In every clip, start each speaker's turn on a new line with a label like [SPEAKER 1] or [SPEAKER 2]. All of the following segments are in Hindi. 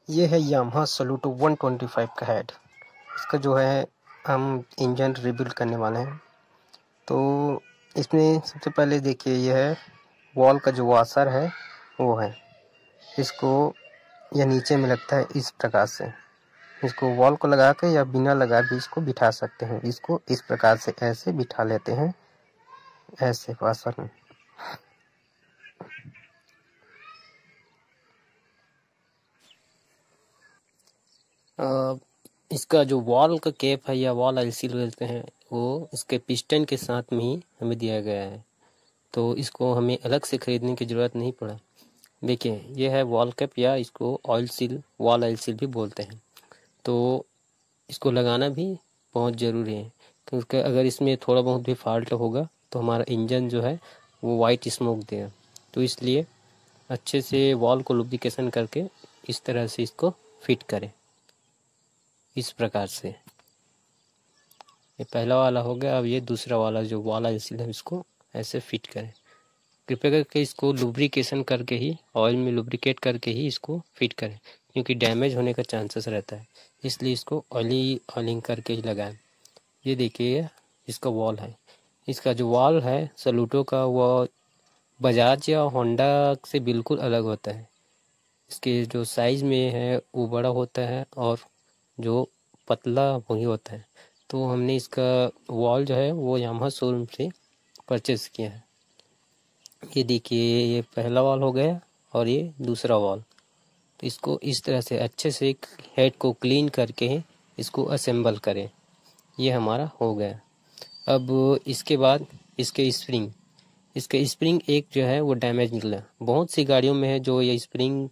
[SPEAKER 1] ये है यामाहा सलूटो 125 का हेड। इसका जो है हम इंजन रिबिल्ड करने वाले हैं। तो इसमें सबसे पहले देखिए, यह है वॉल का जो वॉशर है वो है। इसको यह नीचे में लगता है इस प्रकार से। इसको वॉल को लगा के या बिना लगाए भी इसको बिठा सकते हैं। इसको इस प्रकार से ऐसे बिठा लेते हैं, ऐसे वॉशर में। इसका जो वॉल का कैप है या वॉल एलसी बोलते हैं, वो इसके पिस्टन के साथ में ही हमें दिया गया है, तो इसको हमें अलग से खरीदने की ज़रूरत नहीं पड़ा। देखिए, ये है वॉल कैप या इसको oil seal, wall oil seal भी बोलते हैं। तो इसको लगाना भी बहुत ज़रूरी है, क्योंकि अगर इसमें थोड़ा बहुत भी फॉल्ट होगा तो हमारा इंजन जो है वो वाइट स्मोक देगा। तो इसलिए अच्छे से वॉल को लुब्रिकेशन करके इस तरह से इसको फिट करें। इस प्रकार से ये पहला वाला हो गया। अब ये दूसरा वाला जो वाला एलसील है, इसको ऐसे फिट करें। कृपया करके इसको लुब्रिकेशन करके ही, ऑयल में लुब्रिकेट करके ही इसको फिट करें, क्योंकि डैमेज होने का चांसेस रहता है। इसलिए इसको ऑयलिंग करके ही लगाएं। ये देखिए, इसका वॉल है। इसका जो वॉल है सलूटो का, वो बजाज या होंडा से बिल्कुल अलग होता है। इसके जो साइज़ में है वो बड़ा होता है और जो पतला वही होता है। तो हमने इसका वॉल जो है वो यामाहा शोरूम से परचेज़ किया है। ये देखिए, ये पहला वॉल हो गया और ये दूसरा वॉल। तो इसको इस तरह से अच्छे से हेड को क्लीन करके इसको असेंबल करें। ये हमारा हो गया। अब इसके बाद इसके स्प्रिंग एक जो है वो डैमेज निकला। बहुत सी गाड़ियों में है जो ये स्प्रिंग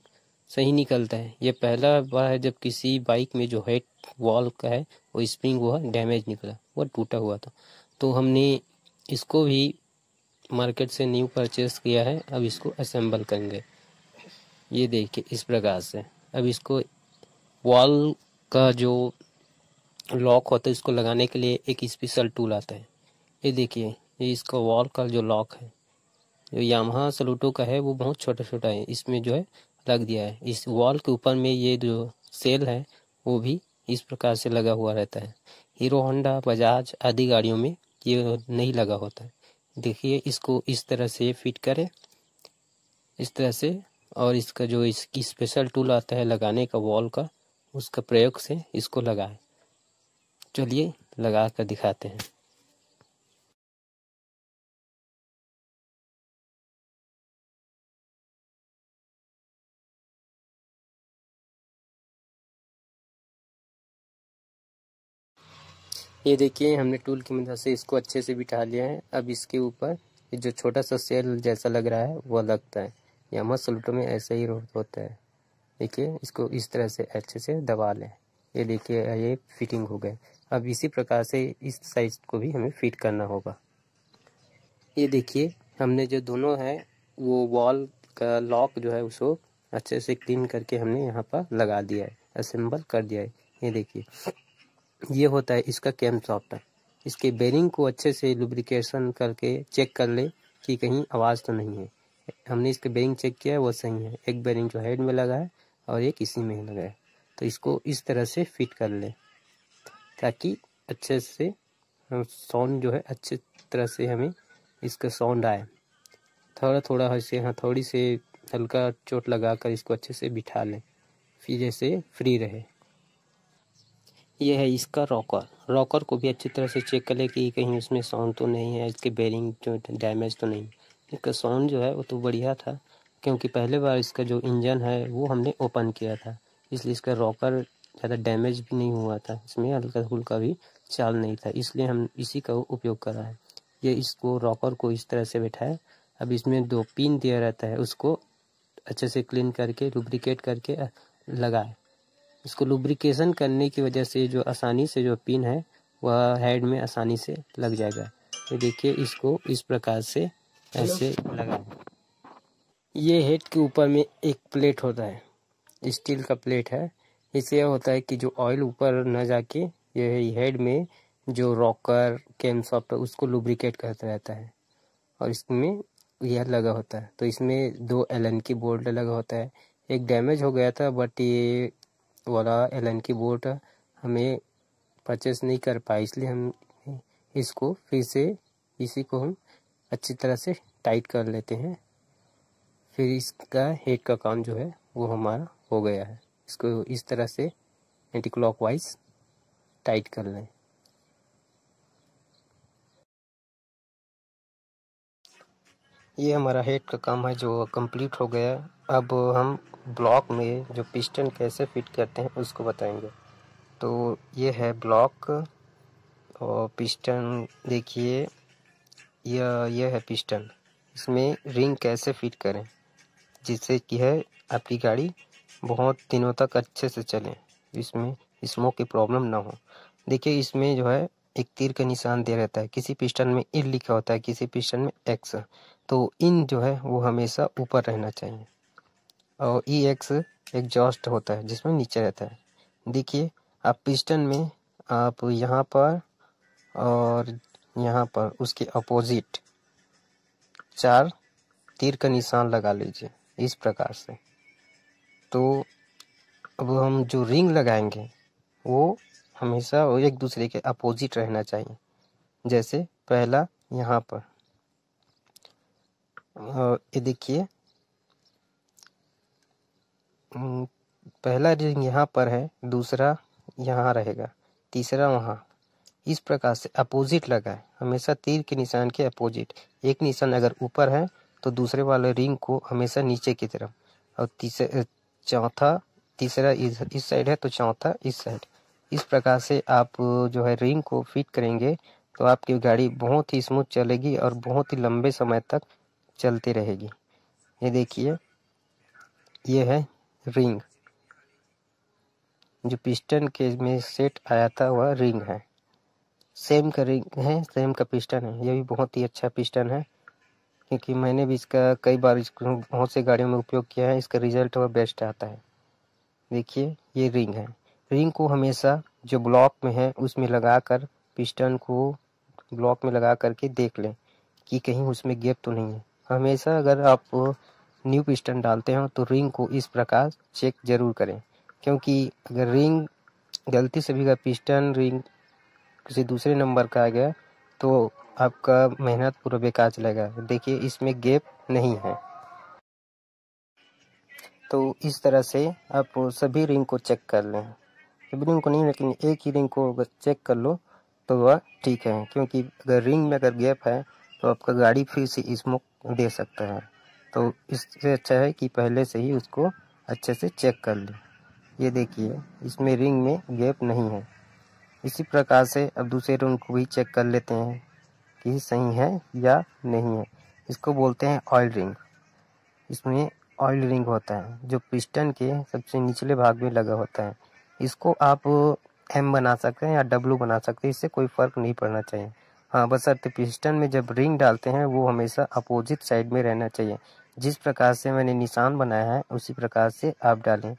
[SPEAKER 1] सही निकलता है। ये पहला बार है जब किसी बाइक में जो हेड वॉल का है वो स्प्रिंग वो डैमेज निकला, वो टूटा हुआ था। तो हमने इसको भी मार्केट से न्यू परचेस किया है। अब इसको असेंबल करेंगे। ये देखिए, इस प्रकार से। अब इसको वॉल का जो लॉक होता है, इसको लगाने के लिए एक स्पेशल टूल आता है। ये देखिए, ये इसका वॉल का जो लॉक है, जो यामाहा सलूटो का है, वो बहुत छोटा छोटा है। इसमें जो है लग दिया है। इस वॉल के ऊपर में ये जो सेल है वो भी इस प्रकार से लगा हुआ रहता है। हीरो होंडा, बजाज आदि गाड़ियों में ये नहीं लगा होता है। देखिए, इसको इस तरह से फिट करें, इस तरह से। और इसका जो इसकी स्पेशल टूल आता है लगाने का वॉल का, उसका प्रयोग से इसको लगाएं। चलिए लगा कर दिखाते हैं। ये देखिए, हमने टूल की मदद से इसको अच्छे से बिठा लिया है। अब इसके ऊपर जो छोटा सा सेल जैसा लग रहा है वो लगता है। यामाहा सलूटो में ऐसा ही होता है। देखिए, इसको इस तरह से अच्छे से दबा लें। ये देखिए, ये फिटिंग हो गए। अब इसी प्रकार से इस साइज को भी हमें फिट करना होगा। ये देखिए, हमने जो दोनों है वो वॉल का लॉक जो है उसको अच्छे से क्लीन करके हमने यहाँ पर लगा दिया है, असेंबल कर दिया है। ये देखिए, ये होता है इसका कैम सॉफ्ट। इसके बेरिंग को अच्छे से लुब्रिकेशन करके चेक कर ले कि कहीं आवाज़ तो नहीं है। हमने इसके बेरिंग चेक किया है, वो सही है। एक बेरिंग जो हेड में लगा है और एक इसी में ही लगा है। तो इसको इस तरह से फिट कर ले, ताकि अच्छे से साउंड जो है अच्छे तरह से हमें इसका साउंड आए। थोड़ा थोड़ा ऐसे हथौड़ी से हल्का चोट लगा कर इसको अच्छे से बिठा लें, फिर जैसे फ्री रहे। यह है इसका रॉकर को भी अच्छी तरह से चेक कर ले कि कहीं उसमें साउंड तो नहीं है, इसके बेरिंग जो डैमेज तो नहीं। इसका साउंड जो है वो तो बढ़िया था, क्योंकि पहले बार इसका जो इंजन है वो हमने ओपन किया था, इसलिए इसका रॉकर ज़्यादा डैमेज भी नहीं हुआ था। इसमें हल्का फुल्का भी चाल नहीं था, इसलिए हम इसी का उपयोग करा है। ये इसको रॉकर को इस तरह से बैठाए। अब इसमें 2 पिन दिया रहता है, उसको अच्छे से क्लीन करके लुब्रिकेट करके लगाए। इसको लुब्रिकेशन करने की वजह से जो आसानी से जो पिन है वह हेड में आसानी से लग जाएगा। ये देखिए, इसको इस प्रकार से ऐसे लगाएं। ये हेड के ऊपर में एक प्लेट होता है, स्टील का प्लेट है। इससे यह होता है कि जो ऑयल ऊपर न जाके ये हेड में जो रॉकर कैम सॉफ्ट उसको लुब्रिकेट करता रहता है। और इसमें यह लगा होता है। तो इसमें 2 एलन की बोल्ट लगा होता है। एक डैमेज हो गया था, बट ये वाला एलन की बोल्ट हमें परचेस नहीं कर पाए, इसलिए हम इसको फिर से इसी को हम अच्छी तरह से टाइट कर लेते हैं। फिर इसका हेड का काम जो है वो हमारा हो गया है। इसको इस तरह से एंटी क्लॉकवाइज टाइट कर लें। ये हमारा हेड का काम है जो कंप्लीट हो गया। अब हम ब्लॉक में जो पिस्टन कैसे फिट करते हैं उसको बताएंगे। तो ये है ब्लॉक और पिस्टन। देखिए यह है पिस्टन, इसमें रिंग कैसे फिट करें जिससे कि है आपकी गाड़ी बहुत दिनों तक अच्छे से चले, इसमें स्मोक की प्रॉब्लम ना हो। देखिए इसमें जो है एक तीर का निशान दे रहता है, किसी पिस्टन में इन लिखा होता है, किसी पिस्टन में एक्स। तो इन जो है वो हमेशा ऊपर रहना चाहिए और ई एक्स एग्जॉस्ट होता है जिसमें नीचे रहता है। देखिए आप पिस्टन में आप यहाँ पर और यहाँ पर उसके अपोजिट 4 तीर का निशान लगा लीजिए इस प्रकार से। तो अब हम जो रिंग लगाएंगे वो हमेशा वो एक दूसरे के अपोजिट रहना चाहिए। जैसे पहला यहाँ पर ये देखिए पहला रिंग यहाँ पर है, दूसरा यहाँ रहेगा, तीसरा वहाँ। इस प्रकार से अपोजिट लगाए, हमेशा तीर के निशान के अपोजिट। एक निशान अगर ऊपर है तो दूसरे वाले रिंग को हमेशा नीचे की तरफ, और तीसरा इस साइड है तो चौथा इस साइड। इस प्रकार से आप जो है रिंग को फिट करेंगे तो आपकी गाड़ी बहुत ही स्मूथ चलेगी और बहुत ही लंबे समय तक चलती रहेगी। ये देखिए ये है रिंग जो पिस्टन के में सेट आया था, वह रिंग है। सेम का रिंग है, सेम का पिस्टन है। ये भी बहुत ही अच्छा पिस्टन है क्योंकि मैंने भी इसका कई बार इसको बहुत से गाड़ियों में उपयोग किया है। इसका रिजल्ट वह बेस्ट आता है। देखिए ये रिंग है। रिंग को हमेशा जो ब्लॉक में है उसमें लगाकर पिस्टन को ब्लॉक में लगा करके देख लें कि कहीं उसमें गैप तो नहीं है। हमेशा अगर आप न्यू पिस्टन डालते हो तो रिंग को इस प्रकार चेक जरूर करें, क्योंकि अगर रिंग गलती से भी अगर पिस्टन रिंग किसी दूसरे नंबर का आ गया तो आपका मेहनत पूरा बेकार चलेगा। देखिए इसमें गैप नहीं है। तो इस तरह से आप सभी रिंग को चेक कर लें। सभी रिंग को नहीं, लेकिन एक ही रिंग को अगर चेक कर लो तो वह ठीक है, क्योंकि अगर रिंग में अगर गैप है तो आपका गाड़ी फिर से स्मोक दे सकता है। तो इससे अच्छा है कि पहले से ही उसको अच्छे से चेक कर लें। ये देखिए इसमें रिंग में गैप नहीं है। इसी प्रकार से अब दूसरे रिंग को भी चेक कर लेते हैं कि सही है या नहीं है। इसको बोलते हैं ऑयल रिंग। इसमें ऑयल रिंग होता है जो पिस्टन के सबसे निचले भाग में लगा होता है। इसको आप एम बना सकते हैं या डब्ल्यू बना सकते हैं, इससे कोई फर्क नहीं पड़ना चाहिए। हाँ, बशर्ते पिस्टन में जब रिंग डालते हैं वो हमेशा अपोजिट साइड में रहना चाहिए। जिस प्रकार से मैंने निशान बनाया है उसी प्रकार से आप डालें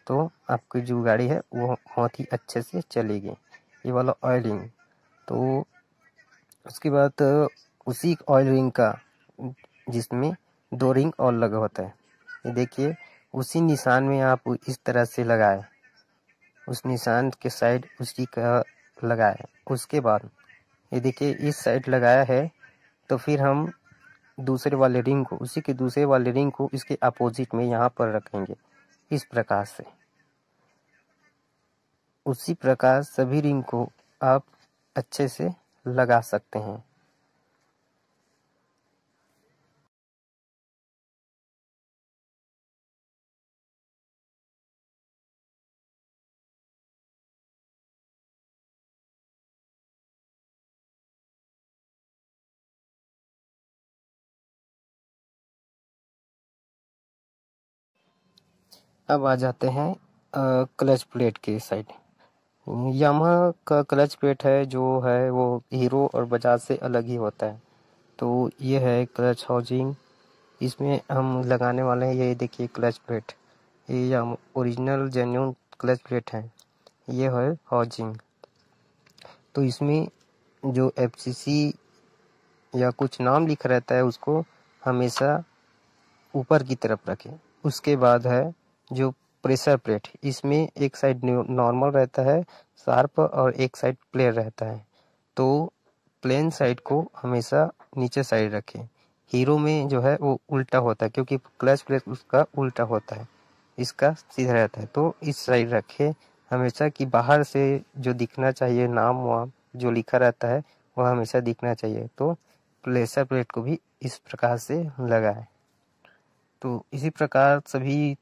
[SPEAKER 1] तो आपकी जो गाड़ी है वो बहुत ही अच्छे से चलेगी। ये वाला ऑयल रिंग। तो उसके बाद उसी ऑयल रिंग का जिसमें 2 रिंग और लगा होता है, ये देखिए उसी निशान में आप इस तरह से लगाए, उस निशान के साइड उसी का लगाए। उसके बाद ये देखिए इस साइड लगाया है तो फिर हम दूसरे वाले रिंग को, उसी के दूसरे वाले रिंग को इसके अपोजिट में यहाँ पर रखेंगे इस प्रकार से। उसी प्रकार सभी रिंग को आप अच्छे से लगा सकते हैं। अब आ जाते हैं क्लच प्लेट के साइड। यामाहा का क्लच प्लेट है जो है वो हीरो और बजाज से अलग ही होता है। तो ये है क्लच हाउसिंग, इसमें हम लगाने वाले हैं। ये देखिए क्लच प्लेट, ये ओरिजिनल जेन्युइन क्लच प्लेट है। ये है हाउसिंग। तो इसमें जो FCC या कुछ नाम लिखा रहता है उसको हमेशा ऊपर की तरफ रखें। उसके बाद है जो प्रेशर प्लेट, इसमें एक साइड नॉर्मल रहता है शार्प और एक साइड प्लेन रहता है। तो प्लेन साइड को हमेशा नीचे साइड रखें। हीरो में जो है वो उल्टा होता है क्योंकि क्लच प्लेट उसका उल्टा होता है, इसका सीधा रहता है। तो इस साइड रखें हमेशा कि बाहर से जो दिखना चाहिए नाम वाम जो लिखा रहता है वह हमेशा दिखना चाहिए। तो प्रेशर प्लेट को भी इस प्रकार से लगाएं। तो इसी प्रकार सभी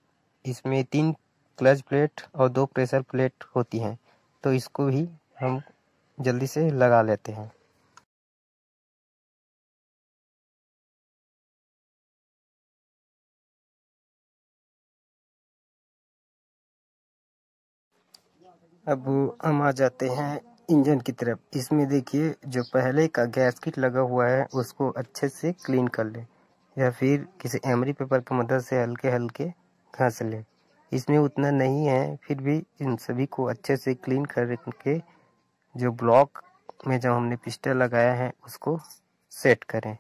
[SPEAKER 1] इसमें 3 क्लच प्लेट और 2 प्रेशर प्लेट होती हैं, तो इसको भी हम जल्दी से लगा लेते हैं। अब हम आ जाते हैं इंजन की तरफ। इसमें देखिए जो पहले का गैस्केट लगा हुआ है उसको अच्छे से क्लीन कर ले या फिर किसी एमरी पेपर की मदद से हल्के हल्के घस ले। इसमें उतना नहीं है, फिर भी इन सभी को अच्छे से क्लीन करके जो ब्लॉक में जो हमने पिस्टन लगाया है उसको सेट करें।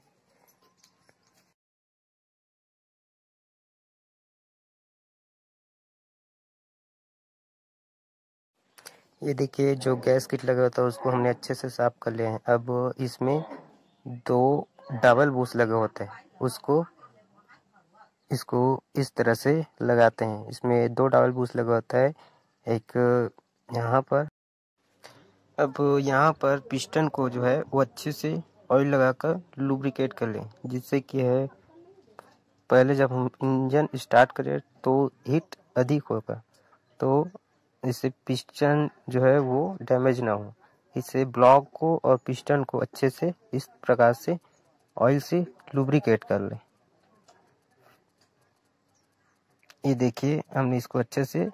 [SPEAKER 1] ये देखिए जो गैस किट लगा होता है उसको हमने अच्छे से साफ कर लिया है। अब इसमें 2 डबल बूश लगे होते हैं, इसको इस तरह से लगाते हैं। इसमें 2 डबल बूश लगा होता है, एक यहाँ पर। अब यहाँ पर पिस्टन को जो है वो अच्छे से ऑयल लगाकर लुब्रिकेट कर लें, जिससे कि है पहले जब हम इंजन स्टार्ट करें तो हीट अधिक होगा, तो इससे पिस्टन जो है वो डैमेज ना हो। इससे ब्लॉक को और पिस्टन को अच्छे से इस प्रकार से ऑयल से लुब्रिकेट कर लें। ये देखिए हमने इसको अच्छे से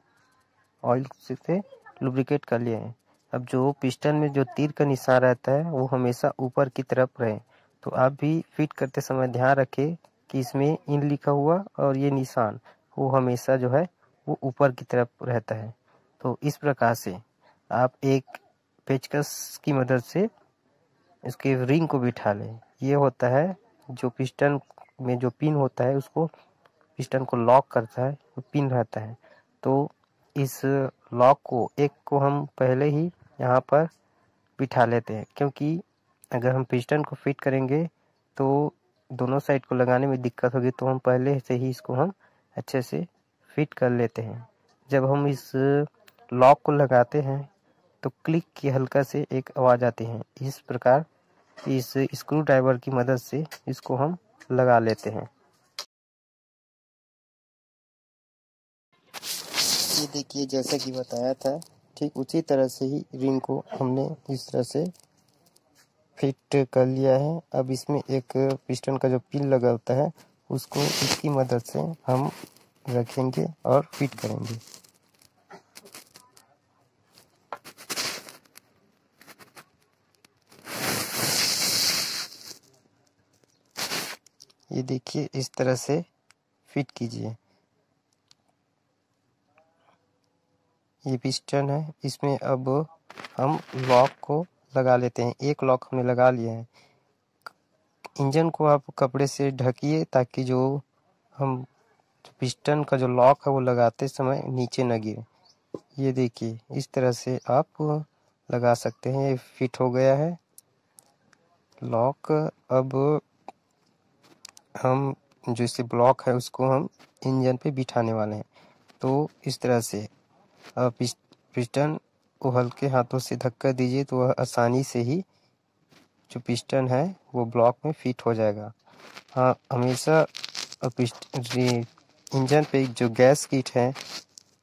[SPEAKER 1] ऑयल से लुब्रिकेट कर लिया है। अब जो पिस्टन में जो तीर का निशान रहता है वो हमेशा ऊपर की तरफ रहे। तो आप भी फिट करते समय ध्यान रखें कि इसमें इन लिखा हुआ और ये निशान वो हमेशा जो है वो ऊपर की तरफ रहता है। तो इस प्रकार से आप एक पेचकस की मदद से इसके रिंग को बिठा लें। ये होता है जो पिस्टन में जो पिन होता है उसको पिस्टन को लॉक करता है, वो पिन रहता है। तो इस लॉक को एक को हम पहले ही यहाँ पर बिठा लेते हैं, क्योंकि अगर हम पिस्टन को फिट करेंगे तो दोनों साइड को लगाने में दिक्कत होगी। तो हम पहले से ही इसको हम अच्छे से फिट कर लेते हैं। जब हम इस लॉक को लगाते हैं तो क्लिक की हल्का से एक आवाज़ आती है। इस प्रकार इस स्क्रू ड्राइवर की मदद से इसको हम लगा लेते हैं। ये देखिए जैसा कि बताया था ठीक उसी तरह से ही रिंग को हमने इस तरह से फिट कर लिया है। अब इसमें एक पिस्टन का जो पिन लगा होता है उसको इसकी मदद से हम रखेंगे और फिट करेंगे। ये देखिए इस तरह से फिट कीजिए। ये पिस्टन है, इसमें अब हम लॉक को लगा लेते हैं। एक लॉक हमने लगा लिया है। इंजन को आप कपड़े से ढकिए ताकि जो हम पिस्टन का जो लॉक है वो लगाते समय नीचे न गिरे। ये देखिए इस तरह से आप लगा सकते हैं। ये फिट हो गया है लॉक। अब हम जो इसे ब्लॉक है उसको हम इंजन पे बिठाने वाले हैं। तो इस तरह से अब पिस्टन को हल्के हाथों से धक्का दीजिए तो वह आसानी से ही जो पिस्टन है वो ब्लॉक में फिट हो जाएगा। हाँ, हमेशा इंजन पे जो गैस किट है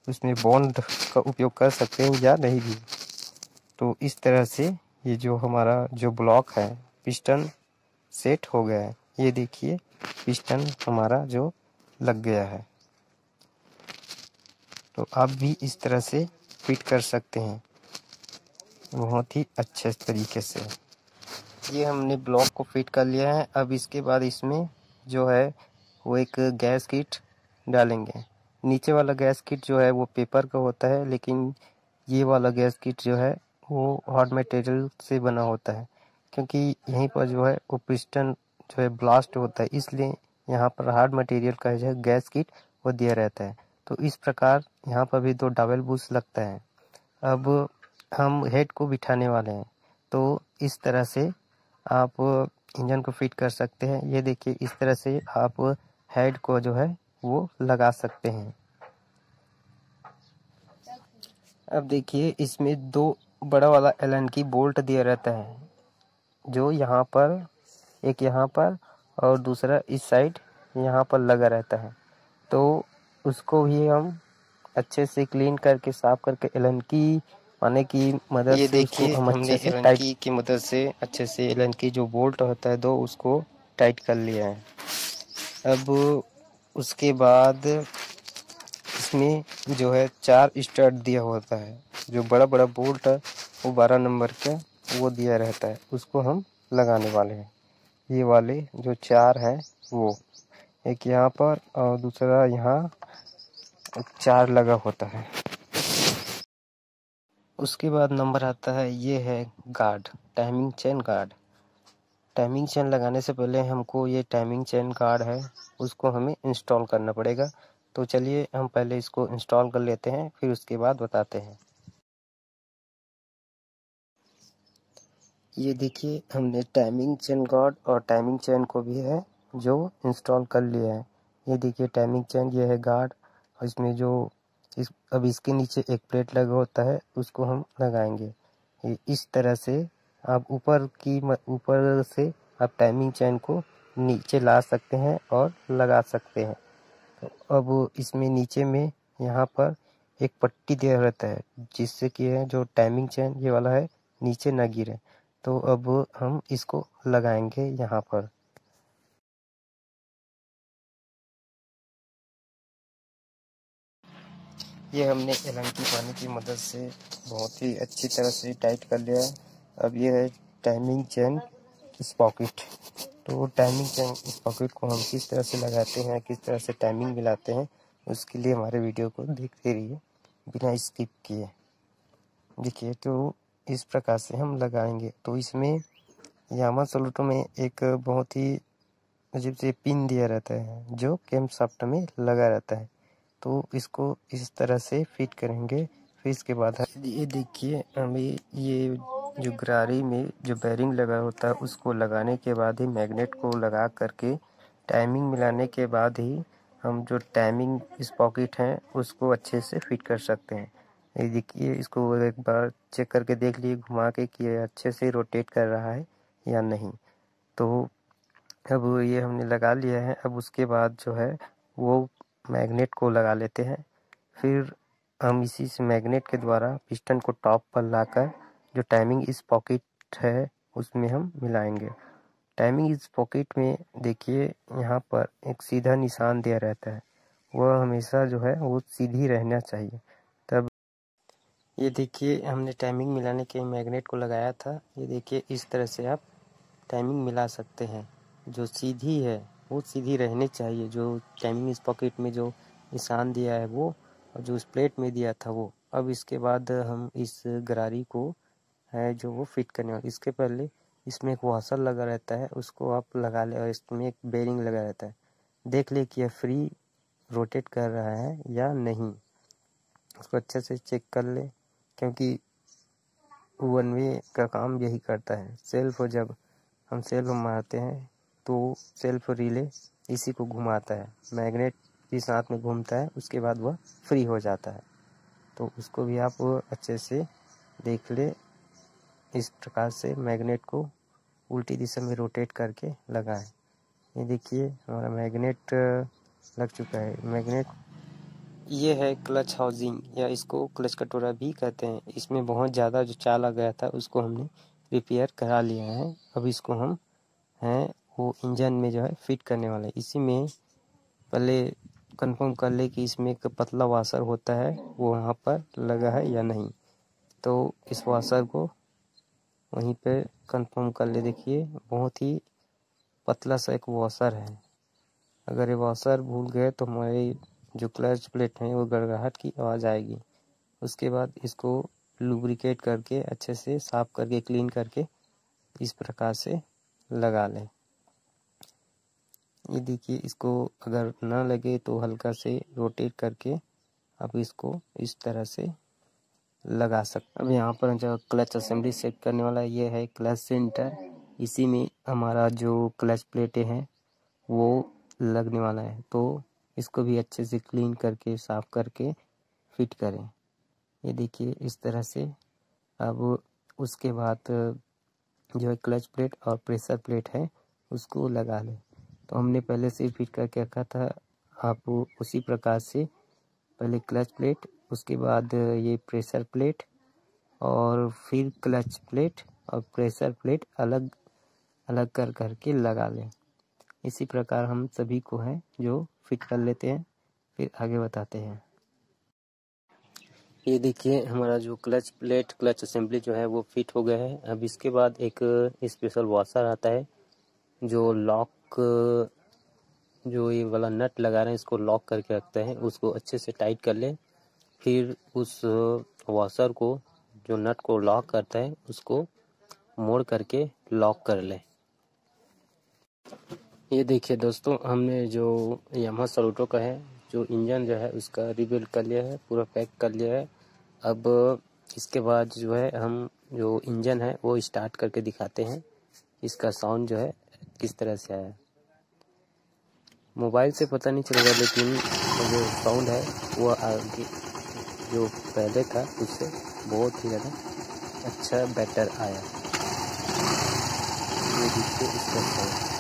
[SPEAKER 1] उसमें बॉन्ड का उपयोग कर सकते हैं या नहीं भी। तो इस तरह से ये जो हमारा जो ब्लॉक है पिस्टन सेट हो गया है। ये देखिए पिस्टन हमारा जो लग गया है। तो आप भी इस तरह से फिट कर सकते हैं बहुत ही अच्छे तरीके से। ये हमने ब्लॉक को फिट कर लिया है। अब इसके बाद इसमें जो है वो एक गैस किट डालेंगे। नीचे वाला गैस किट जो है वो पेपर का होता है, लेकिन ये वाला गैस किट जो है वो हार्ड मटेरियल से बना होता है, क्योंकि यहीं पर जो है वो पिस्टन जो है ब्लास्ट होता है, इसलिए यहाँ पर हार्ड मटेरियल का जो है गैस किट वो दिया रहता है। तो इस प्रकार यहाँ पर भी 2 डबल बुश लगता है। अब हम हेड को बिठाने वाले हैं, तो इस तरह से आप इंजन को फिट कर सकते हैं। ये देखिए, इस तरह से आप हेड को जो है वो लगा सकते हैं। अब देखिए, इसमें 2 बड़ा वाला एलन की बोल्ट दिया रहता है, जो यहाँ पर, एक यहाँ पर और दूसरा इस साइड यहाँ पर लगा रहता है। तो उसको भी हम अच्छे से क्लीन करके, साफ करके एलन की पाने की मदद से, ये देखिए हमने एलन की मदद से अच्छे से एलन की जो बोल्ट होता है 2 उसको टाइट कर लिया है। अब उसके बाद इसमें जो है 4 स्टड दिया होता है। जो बड़ा बड़ा बोल्ट है वो 12 नंबर का वो दिया रहता है, उसको हम लगाने वाले हैं। ये वाले जो 4 है वो, एक यहाँ पर और दूसरा यहाँ 4 लगा होता है। उसके बाद नंबर आता है, ये है guard, timing chain guard. Timing chain लगाने से पहले हमको ये टाइमिंग चेन गार्ड है उसको हमें इंस्टॉल करना पड़ेगा। तो चलिए हम पहले इसको इंस्टॉल कर लेते हैं, फिर उसके बाद बताते हैं। ये देखिए, हमने टाइमिंग चेन गार्ड और टाइमिंग चेन को भी है जो इंस्टॉल कर लिया है। ये देखिए टाइमिंग चेन, ये है गार्ड, और इसमें जो अब इसके नीचे एक प्लेट लगा होता है उसको हम लगाएंगे। इस तरह से आप ऊपर से आप टाइमिंग चेन को नीचे ला सकते हैं और लगा सकते हैं। तो अब इसमें नीचे में यहाँ पर एक पट्टी दिया रहता है, जिससे कि है जो टाइमिंग चेन ये वाला है नीचे ना गिरे। तो अब हम इसको लगाएंगे यहाँ पर। ये हमने एलन की पानी की मदद से बहुत ही अच्छी तरह से टाइट कर लिया है। अब ये है टाइमिंग चेन स्पॉकेट। तो टाइमिंग चेन स्पॉकेट को हम किस तरह से लगाते हैं, किस तरह से टाइमिंग मिलाते हैं, उसके लिए हमारे वीडियो को देखते रहिए बिना स्किप किए। देखिए, तो इस प्रकार से हम लगाएंगे। तो इसमें यामा सोलूटो में एक बहुत ही अजीब से पिन दिया रहता है जो कैम शाफ्ट में लगा रहता है। तो इसको इस तरह से फिट करेंगे। फिर इसके बाद ये देखिए, हमें ये जो गरारी में जो बेरिंग लगा होता है उसको लगाने के बाद ही, मैग्नेट को लगा करके टाइमिंग मिलाने के बाद ही हम जो टाइमिंग स्पॉकेट है उसको अच्छे से फिट कर सकते हैं। ये देखिए, इसको एक बार चेक करके देख लिए घुमा के कि ये अच्छे से रोटेट कर रहा है या नहीं। तो अब ये हमने लगा लिया है। अब उसके बाद जो है वो मैग्नेट को लगा लेते हैं। फिर हम इसी से मैग्नेट के द्वारा पिस्टन को टॉप पर लाकर जो टाइमिंग इस पॉकेट है उसमें हम मिलाएंगे। टाइमिंग इस पॉकेट में देखिए, यहाँ पर एक सीधा निशान दिया रहता है, वह हमेशा जो है वो सीधी रहना चाहिए। तब ये देखिए, हमने टाइमिंग मिलाने के मैग्नेट को लगाया था। ये देखिए, इस तरह से आप टाइमिंग मिला सकते हैं। जो सीधी है वो सीधी रहनी चाहिए, जो टाइमिंग इस पॉकेट में जो निशान दिया है वो, और जो उस प्लेट में दिया था वो। अब इसके बाद हम इस गरारी को है जो वो फिट करने वाले। इसके पहले इसमें एक वॉशर लगा रहता है, उसको आप लगा ले, और इसमें एक बेरिंग लगा रहता है। देख ले कि यह फ्री रोटेट कर रहा है या नहीं, उसको अच्छे से चेक कर ले, क्योंकि वन वे का काम यही करता है। सेल्फ जब हम सेल्फ मारते हैं तो सेल्फ रिले इसी को घुमाता है, मैग्नेट भी साथ में घूमता है, उसके बाद वह फ्री हो जाता है। तो उसको भी आप अच्छे से देख ले। इस प्रकार से मैग्नेट को उल्टी दिशा में रोटेट करके लगाएं। ये देखिए, हमारा मैग्नेट लग चुका है। मैग्नेट ये है क्लच हाउसिंग, या इसको क्लच कटोरा भी कहते हैं। इसमें बहुत ज़्यादा जो चाल आ गया था उसको हमने रिपेयर करा लिया है। अब इसको हम हैं वो इंजन में जो है फिट करने वाले। इसी में पहले कंफर्म कर ले कि इसमें एक पतला वाशर होता है वो वहाँ पर लगा है या नहीं। तो इस वाशर को वहीं पे कंफर्म कर ले। देखिए, बहुत ही पतला सा एक वाशर है। अगर ये वाशर भूल गए तो हमारी जो क्लच प्लेट है वो गड़गड़ाहट की आवाज़ आएगी। उसके बाद इसको लुब्रिकेट करके अच्छे से साफ करके क्लीन करके इस प्रकार से लगा लें। ये देखिए, इसको अगर ना लगे तो हल्का से रोटेट करके आप इसको इस तरह से लगा सकते। अब यहाँ पर जो क्लच असेंबली सेट करने वाला ये है क्लच सेंटर, इसी में हमारा जो क्लच प्लेटें हैं वो लगने वाला है। तो इसको भी अच्छे से क्लीन करके साफ करके फिट करें। ये देखिए इस तरह से। अब उसके बाद जो है क्लच प्लेट और प्रेशर प्लेट है उसको लगा लें। तो हमने पहले से फिट करके रखा था, आप उसी प्रकार से पहले क्लच प्लेट, उसके बाद ये प्रेशर प्लेट और फिर क्लच प्लेट और प्रेशर प्लेट अलग अलग कर करके लगा लें। इसी प्रकार हम सभी को है जो फिट कर लेते हैं, फिर आगे बताते हैं। ये देखिए हमारा जो क्लच प्लेट क्लच असेंबली जो है वो फिट हो गया है। अब इसके बाद एक स्पेशल वॉशर आता है जो लॉक, जो ये वाला नट लगा रहे हैं इसको लॉक करके रखते हैं, उसको अच्छे से टाइट कर ले। फिर उस वॉशर को जो नट को लॉक करता है उसको मोड़ करके लॉक कर ले। ये देखिए दोस्तों, हमने जो यामाहा सलूटो का है जो इंजन जो है उसका रिबिल्ड कर लिया है, पूरा पैक कर लिया है। अब इसके बाद जो है हम जो इंजन है वो स्टार्ट करके दिखाते हैं, इसका साउंड जो है किस तरह से आया। मोबाइल से पता नहीं चलेगा लेकिन जो साउंड है वो आगे जो पहले था उससे बहुत ही ज़्यादा अच्छा बेटर आया। ये देखिए इसका साउंड।